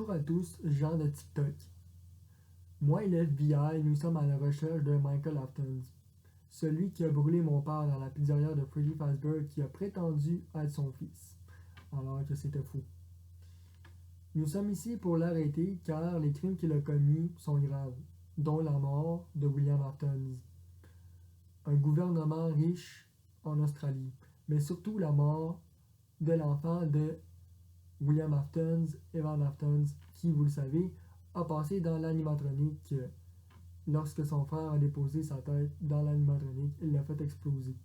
Bonjour à tous, Jean de TikTok. Moi et l'FBI, nous sommes à la recherche de Michael Aftons, celui qui a brûlé mon père dans la pizzeria de Freddy Fazbear qui a prétendu être son fils, alors que c'était faux. Nous sommes ici pour l'arrêter car les crimes qu'il a commis sont graves, dont la mort de William Aftons, un gouvernement riche en Australie, mais surtout la mort de l'enfant de William Aftons, Evan Aftons, qui, vous le savez, a passé dans l'animatronique lorsque son frère a déposé sa tête dans l'animatronique, il l'a fait exploser.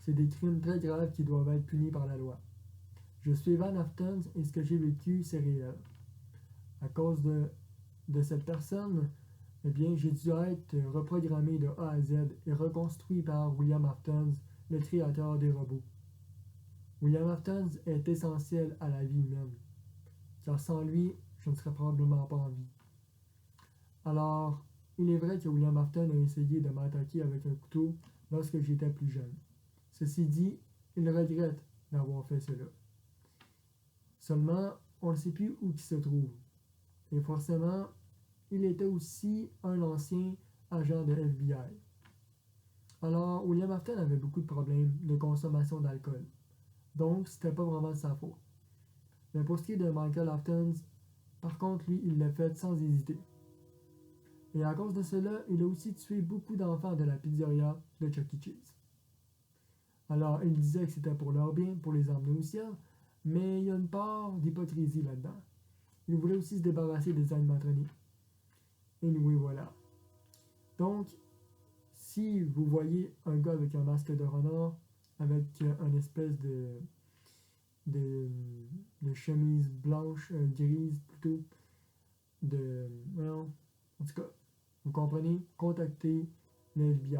C'est des crimes très graves qui doivent être punis par la loi. Je suis Evan Aftons et ce que j'ai vécu, c'est réel. À cause de cette personne, eh bien, j'ai dû être reprogrammé de A à Z et reconstruit par William Aftons, le créateur des robots. William Aftons est essentiel à la vie humaine, car sans lui, je ne serais probablement pas en vie. Alors, il est vrai que William Afton a essayé de m'attaquer avec un couteau lorsque j'étais plus jeune. Ceci dit, il regrette d'avoir fait cela. Seulement, on ne sait plus où il se trouve. Et forcément, il était aussi un ancien agent de FBI. Alors, William Afton avait beaucoup de problèmes de consommation d'alcool. Donc, c'était pas vraiment de sa faute. Mais pour ce qui est de Michael Aftons, par contre, lui, il l'a fait sans hésiter. Et à cause de cela, il a aussi tué beaucoup d'enfants de la pizzeria de Chuck E. Cheese. Alors, il disait que c'était pour leur bien, pour les emmener au ciel, mais il y a une part d'hypocrisie là-dedans. Il voulait aussi se débarrasser des animatroniques. Et oui, voilà. Donc, si vous voyez un gars avec un masque de renard, avec une espèce de, de chemise blanche, grise plutôt, en tout cas, vous comprenez, contactez le FBI.